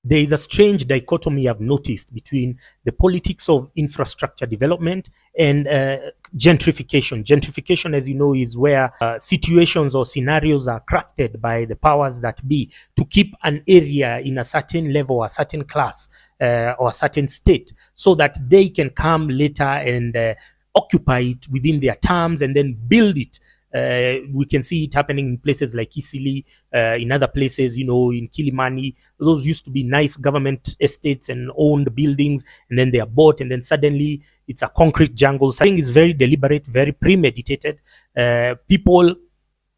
there is a strange dichotomy I've noticed between the politics of infrastructure development and gentrification. Gentrification, as you know, is where situations or scenarios are crafted by the powers that be to keep an area in a certain level, a certain class, or a certain state, so that they can come later and occupy it within their terms and then build it. We can see it happening in places like Isili, in other places, in Kilimani. Those used to be nice government estates and owned buildings, and then they are bought, and then suddenly it's a concrete jungle. So I think it's very deliberate, very premeditated. People,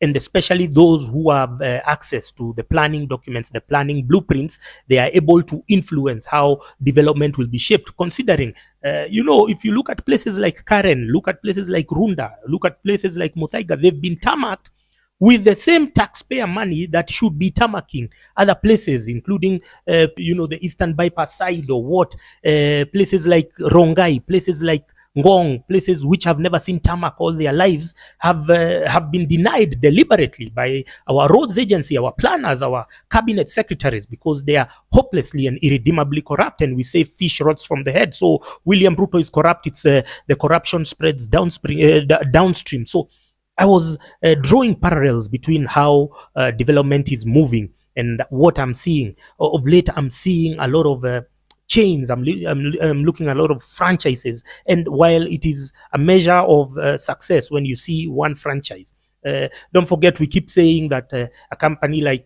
and especially those who have access to the planning documents, the planning blueprints, they are able to influence how development will be shaped. Considering, if you look at places like Karen, look at places like Runda, look at places like Muthaiga, they've been tarmacked with the same taxpayer money that should be tarmacking other places, including, the Eastern Bypass side or what, places like Rongai, places like Ngong, places which have never seen tarmac all their lives, have been denied deliberately by our roads agency, our planners, our cabinet secretaries, because they are hopelessly and irredeemably corrupt. And we say fish rots from the head. So William Ruto is corrupt. It's the corruption spreads downstream. So I was drawing parallels between how development is moving and what I'm seeing. Of late, I'm seeing a lot of chains. I'm looking at a lot of franchises. And while it is a measure of success when you see one franchise, don't forget, we keep saying that a company like,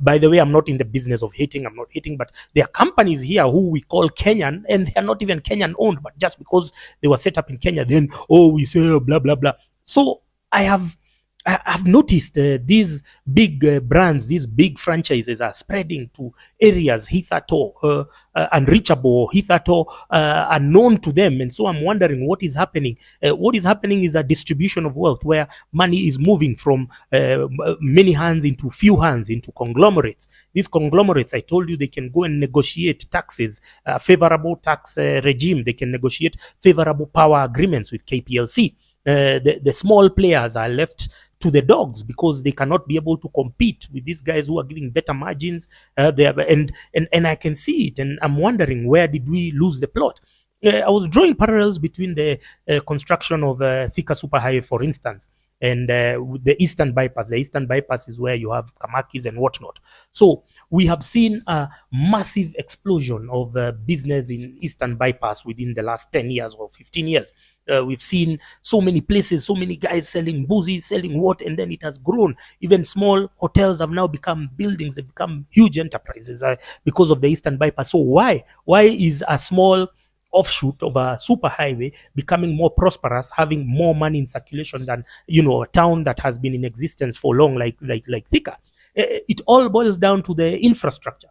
by the way, I'm not in the business of hating, I'm not hating, but there are companies here who we call Kenyan, and they are not even Kenyan owned, but just because they were set up in Kenya, then, we say, blah, blah, blah. So I've noticed these big brands, these big franchises are spreading to areas hitherto unreachable, hitherto unknown to them. And so I'm wondering what is happening. What is happening is a distribution of wealth where money is moving from many hands into few hands, into conglomerates. These conglomerates, I told you, they can go and negotiate taxes, favorable tax regime. They can negotiate favorable power agreements with KPLC. The small players are left to the dogs because they cannot be able to compete with these guys who are giving better margins. And I can see it, and I'm wondering, where did we lose the plot? I was drawing parallels between the construction of Thika Superhighway, for instance, and the Eastern Bypass. The Eastern Bypass is where you have Kamakis and whatnot. So we have seen a massive explosion of business in Eastern Bypass within the last 10 years or 15 years. We've seen so many places, so many guys selling boozy, selling what, and then it has grown. Even small hotels have now become buildings. They've become huge enterprises because of the Eastern Bypass. So why is a small offshoot of a superhighway becoming more prosperous, having more money in circulation than a town that has been in existence for long, like Thika? It all boils down to the infrastructure.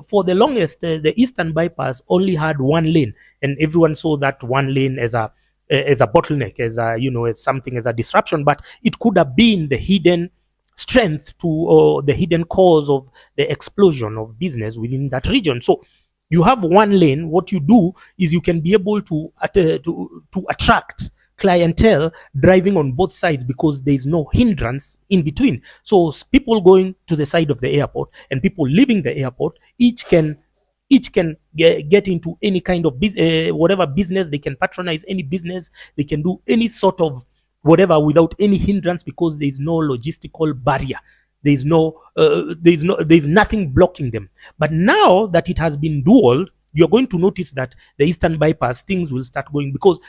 For the longest, the Eastern Bypass only had one lane, and everyone saw that one lane as a bottleneck, as something, as a disruption. But it could have been the hidden strength or the hidden cause of the explosion of business within that region. So you have one lane. What you do is you can be able to attract clientele driving on both sides because there is no hindrance in between. So people going to the side of the airport and people leaving the airport, each can get into any kind of whatever business. They can patronize any business. They can do any sort of whatever without any hindrance because there is no logistical barrier. There's nothing blocking them. But now that it has been dualed, you're going to notice that the Eastern Bypass, things will start going, because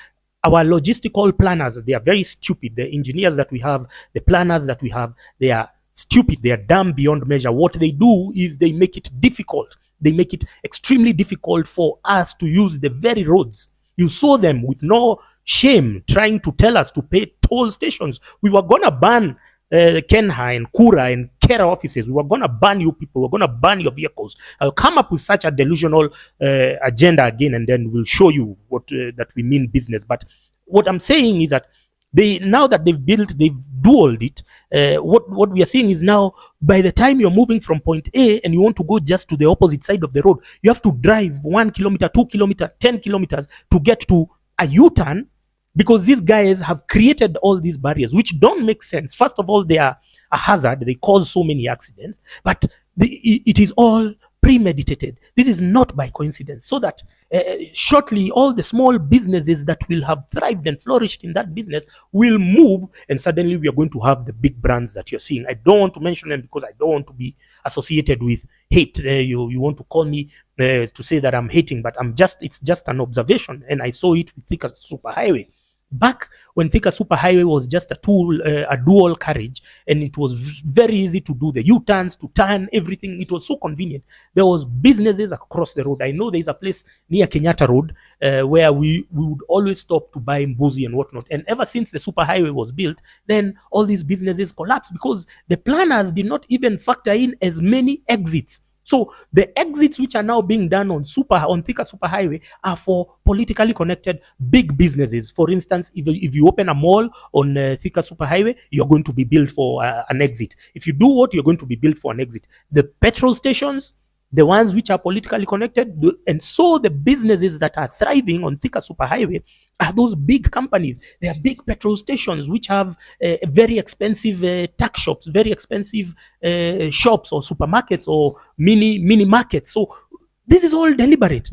our logistical planners, they are very stupid. The engineers that we have, the planners that we have, they are stupid. They are dumb beyond measure. What they do is they make it difficult. They make it extremely difficult for us to use the very roads. You saw them with no shame trying to tell us to pay toll stations. We were going to ban Kenha and Kura and Kera offices. We were going to ban you people. We're going to ban your vehicles. I'll come up with such a delusional agenda again, and then we'll show you what that we mean business. But what I'm saying is that now that they've dualed it, what we are seeing is now, by the time you're moving from point A and you want to go just to the opposite side of the road, you have to drive 1 kilometer, 2 kilometers, 10 kilometers to get to a U-turn, because these guys have created all these barriers which don't make sense. First of all, they are a hazard. They cause so many accidents, but it is all premeditated. This is not by coincidence. So that shortly, all the small businesses that will have thrived and flourished in that business will move, and suddenly we are going to have the big brands that you're seeing. I don't want to mention them because I don't want to be associated with hate. You want to call me to say that I'm hating, but it's just an observation, and I saw it with Thika Superhighway. Back when Thika Superhighway was just a dual carriage, and it was very easy to do the U-turns, to turn everything. It was so convenient. There was businesses across the road. I know there's a place near Kenyatta Road where we would always stop to buy mbuzi and whatnot. And ever since the superhighway was built, then all these businesses collapsed because the planners did not even factor in as many exits. So the exits which are now being done on Thika Superhighway are for politically connected big businesses. For instance, if you open a mall on Thika Superhighway, you're going to be built for an exit. If you do what, you're going to be built for an exit. The petrol stations, the ones which are politically connected, and so the businesses that are thriving on Thika Superhighway are those big companies. They are big petrol stations which have very expensive tuck shops, very expensive shops or supermarkets or mini markets. So this is all deliberate.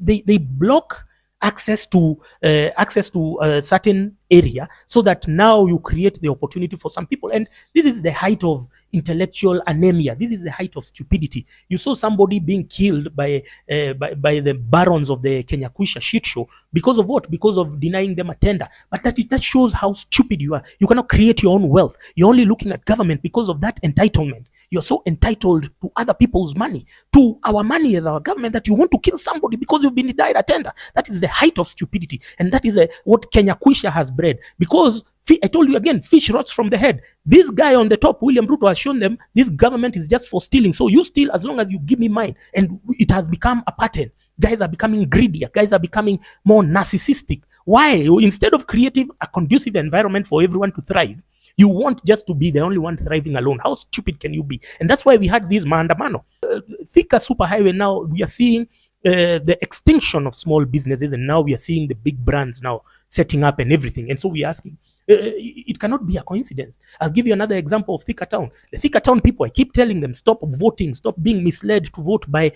They block access to a certain area so that now you create the opportunity for some people. And this is the height of intellectual anemia. This is the height of stupidity. You saw somebody being killed by the barons of the Kenya Kwisha shit show because of what? Because of denying them a tender. But that shows how stupid you are. You cannot create your own wealth. You're only looking at government because of that entitlement. You're so entitled to other people's money, to our money as our government, that you want to kill somebody because you've been denied a tender. That is the height of stupidity. And that is what Kenya Kwisha has bred. Because I told you again, fish rots from the head. This guy on the top, William Ruto, has shown them this government is just for stealing. So you steal as long as you give me mine. And it has become a pattern. Guys are becoming greedier. Guys are becoming more narcissistic. Why? Instead of creating a conducive environment for everyone to thrive, you want just to be the only one thriving alone. How stupid can you be? And that's why we had this maandamano. Thika Superhighway, now we are seeing the extinction of small businesses, and now we are seeing the big brands now setting up and everything. And so we're asking, it cannot be a coincidence. I'll give you another example of Thika Town. The Thika Town people, I keep telling them, stop voting, stop being misled to vote by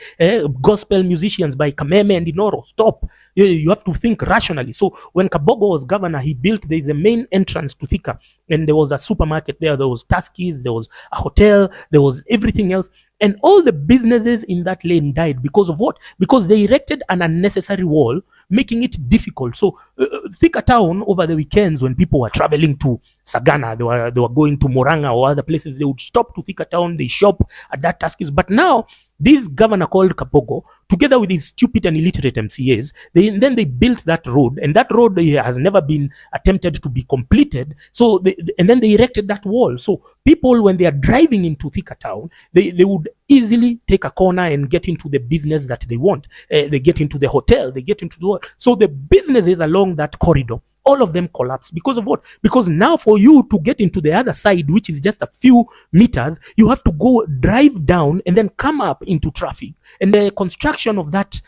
gospel musicians, by Kameme and Inoro. Stop. You have to think rationally. So when Kabogo was governor, he built, there's a main entrance to Thika, and there was a supermarket there was Tuskys, there was a hotel, there was everything else. And all the businesses in that lane died because of what? Because they erected an unnecessary wall, making it difficult. So Thika Town, over the weekends when people were traveling to Sagana, they were going to Moranga or other places, they would stop to Thika Town, they shop at that Tuskys. But now this governor called Kabogo, together with his stupid and illiterate MCAs, then they built that road, and that road has never been attempted to be completed. So and then they erected that wall. So people, when they are driving into Thika Town, they would easily take a corner and get into the business that they want. They get into the hotel, they get into the... So the businesses along that corridor, all of them collapse because of what? Because now for you to get into the other side, which is just a few meters, you have to go drive down and then come up into traffic. And the construction of that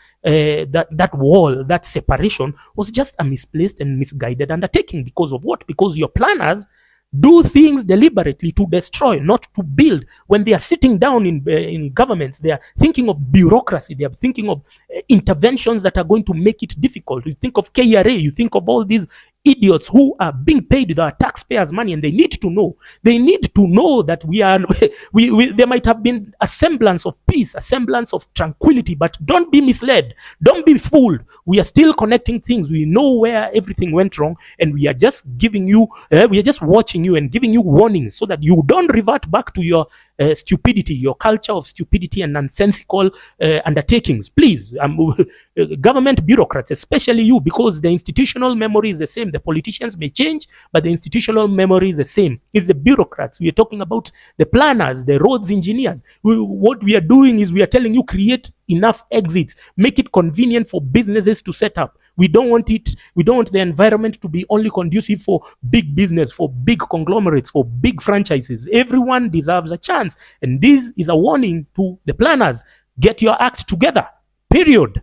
wall, that separation, was just a misplaced and misguided undertaking. Because of what? Because your planners do things deliberately to destroy, not to build. When they are sitting down in governments, they are thinking of bureaucracy. They are thinking of interventions that are going to make it difficult. You think of KRA, you think of all these idiots who are being paid with our taxpayers' money, and they need to know that we are there might have been a semblance of peace, a semblance of tranquility, but don't be misled, don't be fooled. We are still connecting things. We know where everything went wrong, and we are just giving you we are just watching you and giving you warnings so that you don't revert back to your stupidity, your culture of stupidity and nonsensical undertakings. Please, government bureaucrats, especially you, because the institutional memory is the same. The politicians may change, but the institutional memory is the same. It's the bureaucrats. We are talking about the planners, the roads engineers. What we are doing is we are telling you, create enough exits, make it convenient for businesses to set up. We don't want the environment to be only conducive for big business, for big conglomerates, for big franchises. Everyone deserves a chance. And this is a warning to the planners. Get your act together. Period.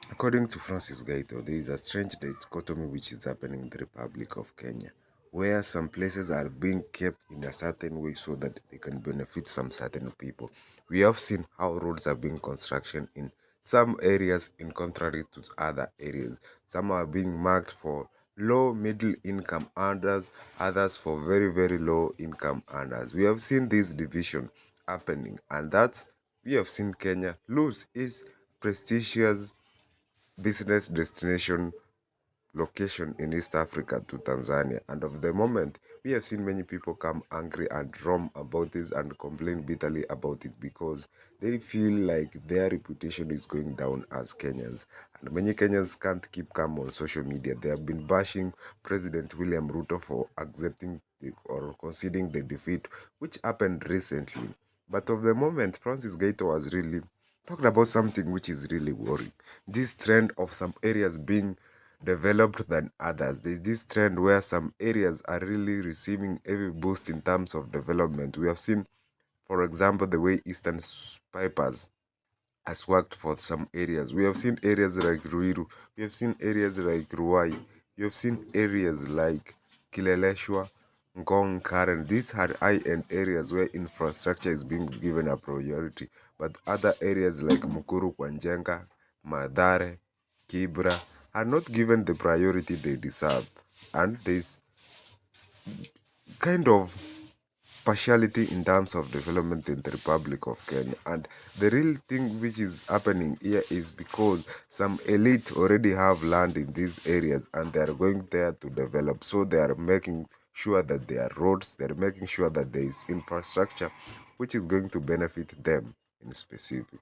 According to Francis Gaito, there is a strange dichotomy which is happening in the Republic of Kenya, where some places are being kept in a certain way so that they can benefit some certain people. We have seen how roads are being constructed in some areas in contrary to other areas. Some are being marked for low middle income earners, others for very very low income earners. We have seen this division happening, and that's we have seen Kenya lose its prestigious business destination location in East Africa to Tanzania. And of the moment, we have seen many people come angry and roam about this and complain bitterly about it because they feel like their reputation is going down as Kenyans. And many Kenyans can't keep calm on social media. They have been bashing President William Ruto for accepting or conceding the defeat, which happened recently. But of the moment, Francis Gaito was really talked about something which is really worrying. This trend of some areas being developed than others. There's this trend where some areas are really receiving every boost in terms of development. We have seen, for example, the way Eastern Pipers has worked for some areas. We have seen areas like Ruiru, we have seen areas like Ruai, we have seen areas like Kileleshwa, Ngong, Karen. These are high-end areas where infrastructure is being given a priority. But other areas like Mukuru, Kwanjenga, Madare, Kibra are not given the priority they deserve. And there's kind of partiality in terms of development in the Republic of Kenya. And the real thing which is happening here is because some elite already have land in these areas and they are going there to develop. So they are making sure that there are roads, they're making sure that there is infrastructure which is going to benefit them in specific.